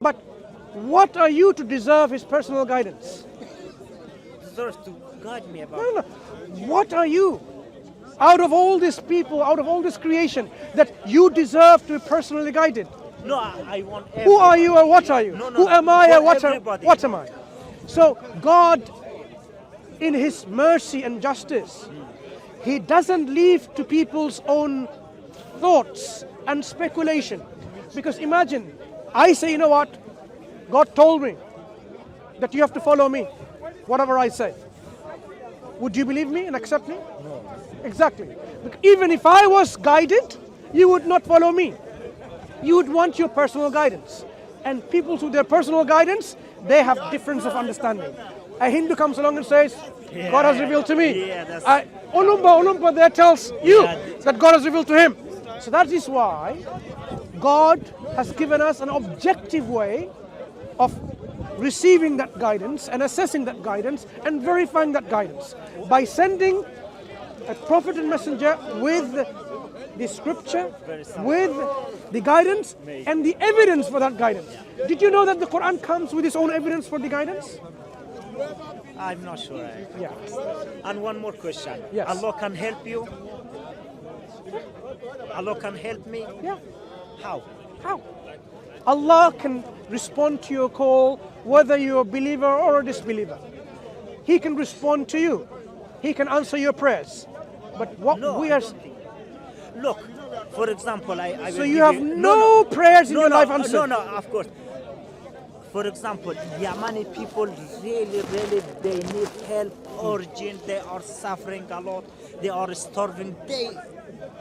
But what are you to deserve his personal guidance? Deserves to guide me about. No. What are you? Out of all these people, out of all this creation, that you deserve to be personally guided. No, I want everybody. Who are you or what are you? No, Who am I or what am I? Yeah. So God, in his mercy and justice, he doesn't leave to people's own thoughts and speculation. Because imagine, I say, you know what? God told me that you have to follow me, whatever I say. Would you believe me and accept me? No. Exactly. Even if I was guided, you would not follow me. You would want your personal guidance. And people through their personal guidance, they have difference of understanding. A Hindu comes along and says, God has revealed to me. Yeah, Olumba there tells you that God has revealed to him. So that is why God has given us an objective way of receiving that guidance and assessing that guidance and verifying that guidance by sending a prophet and messenger with the scripture, with the guidance and the evidence for that guidance. Did you know that the Quran comes with its own evidence for the guidance? I'm not sure. Yeah. And one more question. Yes. Allah can help you? Allah can help me? Yeah. How? How? Allah can respond to your call whether you're a believer or a disbeliever. He can respond to you. He can answer your prayers. But what we are... Look, for example, I So you have no prayers in your life answered? No, of course. For example, Yemeni people really, they need help urgent. They are suffering a lot. They are starving.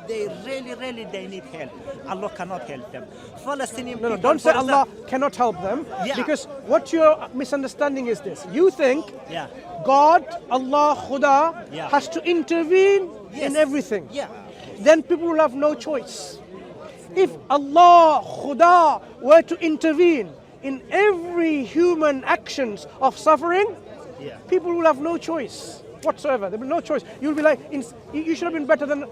They really, they need help. Allah cannot help them. Palestinian people... No, don't say Allah cannot help them. Yeah. Because what you're misunderstanding is this. You think Yeah. God, Allah, Khuda has to intervene in everything. Yeah. Then people will have no choice. If Allah, Khuda were to intervene in every human actions of suffering, people will have no choice whatsoever. There will be no choice. You'll be like, you should have been better than,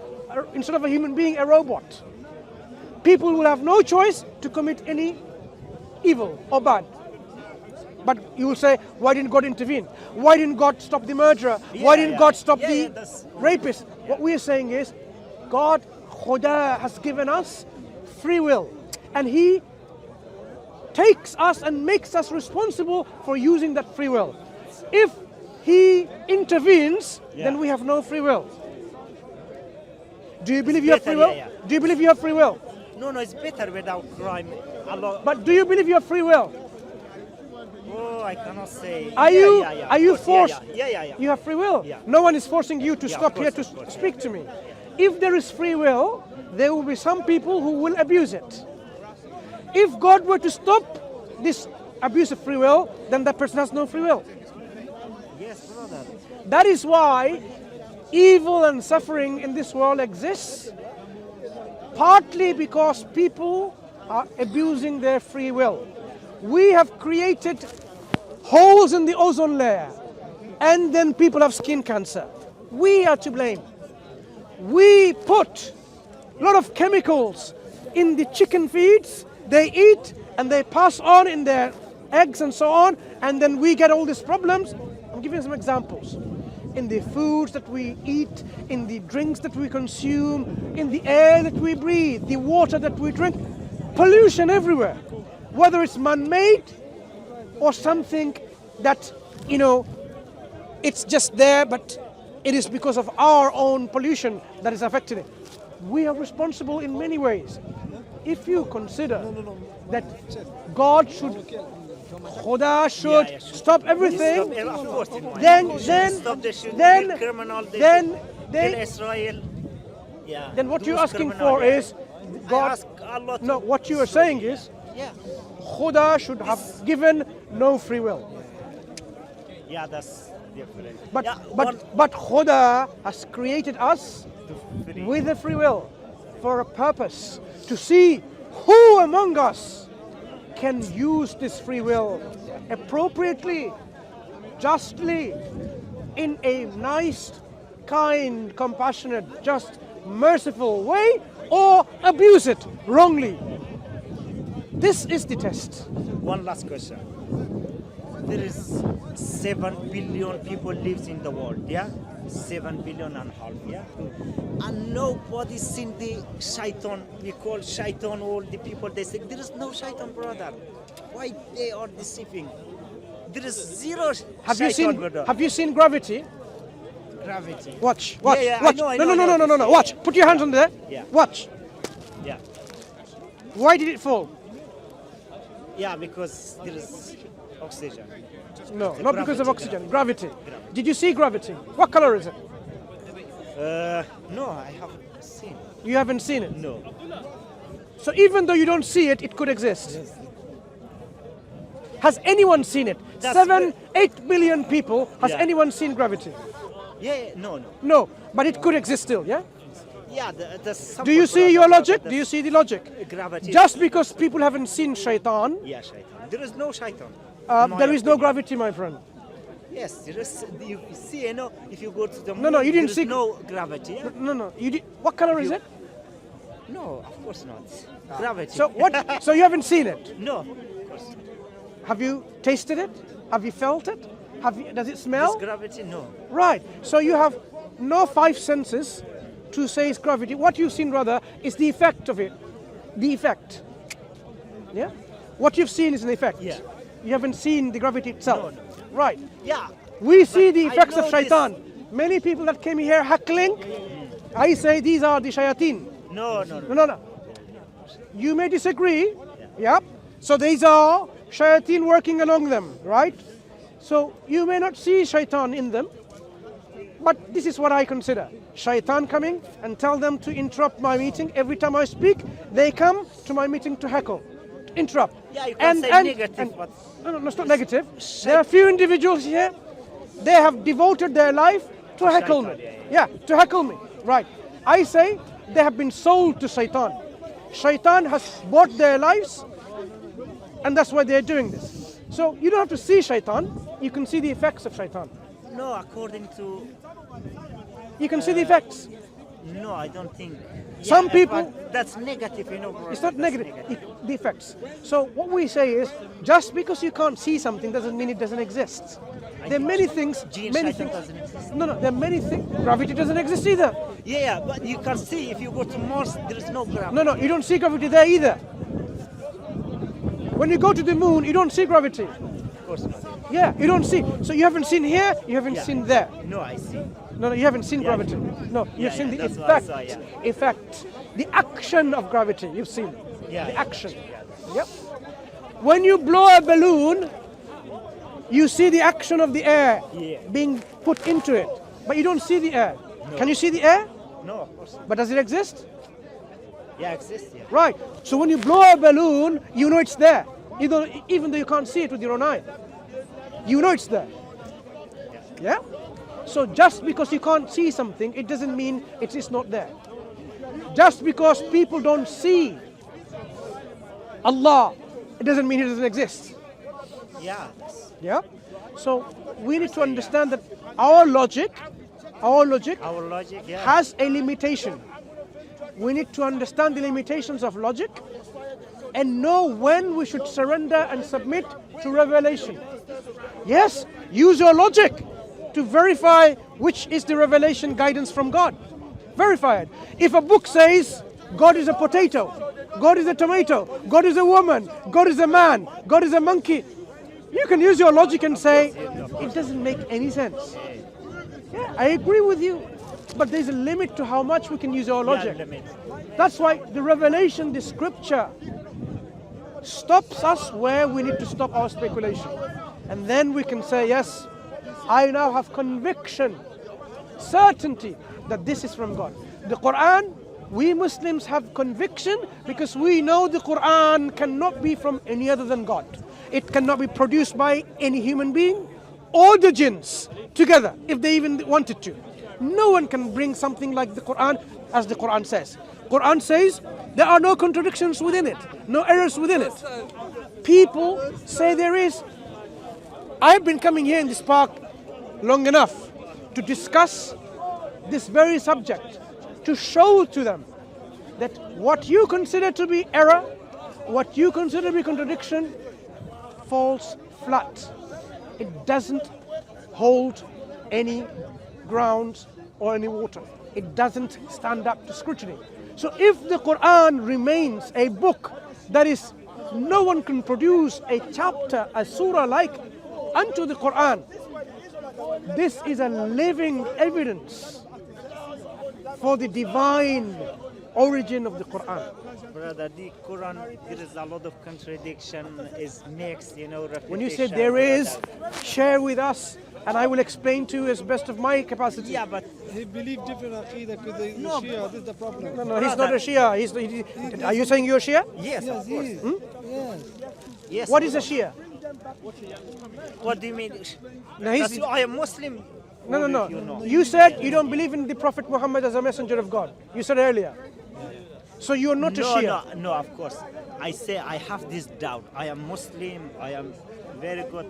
instead of a human being, a robot. People will have no choice to commit any evil or bad. But you will say, why didn't God intervene? Why didn't God stop the murderer? Why didn't God stop the rapist? What we are saying is, God, Khuda, has given us free will. And He takes us and makes us responsible for using that free will. If He intervenes, then we have no free will. Do you believe you have free will? Do you believe you have free will? No, it's better without crime. Allah. But do you believe you have free will? Oh, I cannot say. Are you forced? Yeah. You have free will. Yeah. No one is forcing you to stop here to of course, speak to me. If there is free will, there will be some people who will abuse it. If God were to stop this abuse of free will, then that person has no free will. Yes, brother. That is why evil and suffering in this world exists, partly because people are abusing their free will. We have created holes in the ozone layer, and then people have skin cancer. We are to blame. We put a lot of chemicals in the chicken feeds they eat, and they pass on in their eggs and so on, and then we get all these problems. I'm giving some examples. In the foods that we eat, in the drinks that we consume, in the air that we breathe, the water that we drink, pollution everywhere. Whether it's man-made or something that, it's just there, but it is because of our own pollution that is affecting it. We are responsible in many ways. If you consider that God should, Khuda should stop everything, then what you're asking for is God. No, what you are saying is Khuda should have given no free will. Yeah, that's different. But Khuda has created us with a free will for a purpose, to see who among us can use this free will appropriately, justly, in a nice, kind, compassionate, just, merciful way, or abuse it wrongly. This is the test. One last question. There is 7 billion people lives in the world, yeah? 7 billion and a half, yeah? And nobody's seen the shaitan. We call shaitan all the people. They say there is no shaitan, brother. Why they are deceiving? There is zero shaitan, brother. Have you seen gravity? Gravity. Watch. Yeah, yeah, watch. I know, No. Watch. Put your hands on there. Yeah. Watch. Yeah. Why did it fall? Yeah, because there is oxygen. No, The not because of gravity. oxygen. Gravity. Did you see gravity? What color is it? No, I haven't seen. You haven't seen it. No. So even though you don't see it, it could exist. Has anyone seen it? That's 8 billion people. Has Yeah. anyone seen gravity? Yeah, no. No, but it could exist still, yeah? Yeah, the Do you see your logic? Do you see the logic? Gravity. Just because people haven't seen shaitan, Yeah, shaitan. There is no shaitan. there is no gravity, my friend. Yes, there is. You see, you know, if you go to the moon, No, you didn't there see- is no gravity. Yeah? No. You did. What color is it? No, of course not. Gravity. So what? So you haven't seen it. No, of course. Have you tasted it? Have you felt it? Does it This smell? gravity, no. Right. So you have no 5 senses to say it's gravity. What you've seen rather is the effect of it. The effect. Yeah? What you've seen is an effect. Yeah. You haven't seen the gravity itself. No. Right. Yeah. We see But the I effects of know shaitan. Many people that came here heckling, I say these are the shayateen. No. No. You may disagree. Yeah. So these are shayateen working along them, right? So you may not see shaitan in them, but this is what I consider. Shaitan coming and tell them to interrupt my meeting. Every time I speak, they come to my meeting to heckle, to interrupt. Yeah, you can say negative, but No, it's not negative. There are a few individuals here, they have devoted their life to heckle me. shaitan, Yeah, to heckle me. Right. I say they have been sold to Shaitan. Shaitan has bought their lives, and that's why they're doing this. So you don't have to see Shaitan, you can see the effects of Shaitan. no. According to You can see the effects. no, I don't think. Some Yeah, people- but that's negative, you know. Bro. It's not That's negative, the effects. So what we say is, just because you can't see something doesn't mean it doesn't exist. There are many things, Gene many Shaitan things. doesn't exist. No, there are many things. Gravity doesn't exist either. Yeah, but you can see if you go to Mars, there is no gravity. No, you don't see gravity there either. When you go to the moon, you don't see gravity. Of course not. Yeah, you don't see. So you haven't seen here, you haven't Yeah. seen there. No, I see. No, you haven't seen Yeah. gravity. No, you've Yeah, seen the that's what I effect. saw, yeah. Effect. The action of gravity, you've seen. Yeah. The action. Yep. When you blow a balloon, you see the action of the air Yeah. being put into it. But you don't see the air. Can you see the air? No, of course not. But does it exist? Yeah, exists. Yeah. Right. So when you blow a balloon, you know it's there. Even though you can't see it with your own eye. You know it's there. Yeah? So just because you can't see something, it doesn't mean it is not there. Just because people don't see Allah, it doesn't mean it doesn't exist. Yeah. Yeah? So we need to understand that our logic Our logic. Yeah. has a limitation. We need to understand the limitations of logic and know when we should surrender and submit to revelation. Yes, use your logic to verify which is the revelation guidance from God. Verify it. If a book says God is a potato, God is a tomato, God is a woman, God is a man, God is a monkey, you can use your logic and say, it doesn't make any sense. Yeah, I agree with you. But there's a limit to how much we can use our logic. Yeah, limit. That's why the revelation, the scripture, stops us where we need to stop our speculation. And then we can say, yes, I now have conviction, certainty that this is from God. The Quran, we Muslims have conviction because we know the Quran cannot be from any other than God. It cannot be produced by any human being or the jinns together if they even wanted to. No one can bring something like the Quran as the Quran says. Quran says there are no contradictions within it, no errors within it. People say there is. I've been coming here in this park long enough to discuss this very subject, to show to them that what you consider to be error what you consider to be contradiction falls flat. It doesn't hold any ground or any water. It doesn't stand up to scrutiny. So if the Quran remains a book that is, no one can produce a chapter, a surah like unto the Quran, this is a living evidence for the divine origin of the Quran. Brother, the Quran, there is a lot of contradiction, is mixed, repetition. When you say there is, share with us, and I will explain to you as best of my capacity. Yeah, but He believed different aqidah to the Shia. This is the problem. No, he's not a Shia. Are you saying you're a Shia? yes, Yes, of he course. is. Yes. Yes. What is a Shia? What do you mean? No, he's- That's I am Muslim. No. You know. You said you don't believe in the Prophet Muhammad as a messenger of God. You said earlier. So you're not a Shia. No, of course. I say I have this doubt. I am Muslim. I am very good.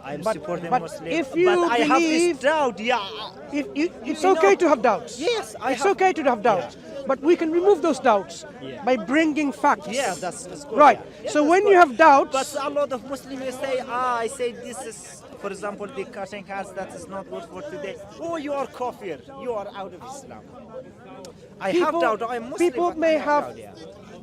I am supporting but Muslim. if you but I have believe- this doubt. Yeah. It's okay to have doubts. Yes, it's okay to have doubts. But we can remove those doubts by bringing facts. Yeah, that's good. Right. Yeah, So that's when good. you have doubts, But a lot of Muslims say, I say this is, for example, the cutting hands, that is not good for today. Oh, you are kafir. You are out of Islam. I have doubt. I'm Muslim. people but may I have doubt, yeah.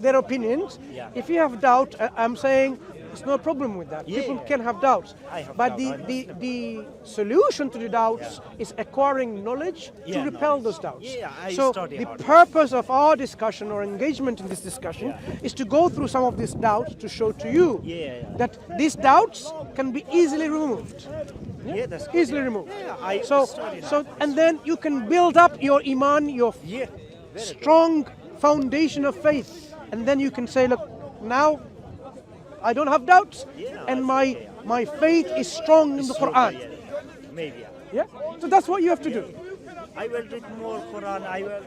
their opinions. Yeah. If you have doubt, I'm saying there's no problem with that. Yeah, People yeah. can have doubts. I have But doubt. the solution to the doubts is acquiring knowledge to Yeah, repel knowledge. those doubts. Yeah, I so study the hard. purpose of our discussion or engagement in this discussion is to go through some of these doubts to show to you that these doubts can be easily removed. Yeah, that's good. Easily removed. Yeah, I So, studied and then you can build up your iman, your Yeah. Very strong foundation of faith, and then you can say, look, now I don't have doubts, Yeah, and I my faith is strong in the good. Quran. Yeah, maybe. Yeah, so that's what you have to do. I will read more Quran. I will.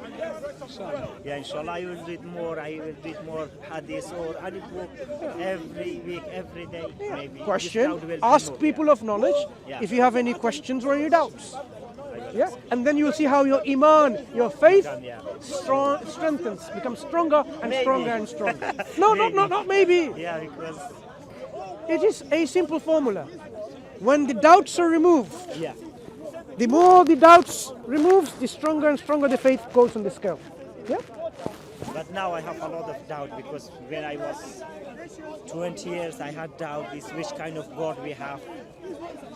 Yeah, inshallah, I will read more. I will read more hadith or any book every week, every day. Maybe. This Question: doubt will ask remove, people of knowledge Yeah. if you have any questions or any doubts. Yeah, and then you'll see how your iman, your faith, strengthens, becomes stronger and Maybe. stronger and stronger. No, not maybe. Yeah, because It is a simple formula. When the doubts are removed, yeah. the more the doubts removed, the stronger and stronger the faith goes on the scale. Yeah? But now I have a lot of doubt because when I was 20 years, I had doubt is which kind of God we have.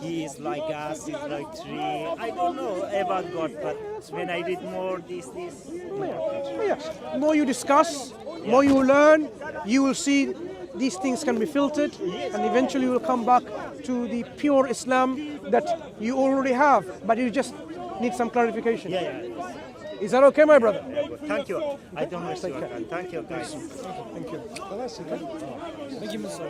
He is like us, he's like tree. I don't know about God, but when I read more this. Yes. The more you discuss, more you learn, you will see these things can be filtered, and eventually you will come back to the pure Islam that you already have, but you just need some clarification. Yeah. Is that okay, my brother? Thank you. I don't know. Thank you, guys. Thank you. Thank you, Mr.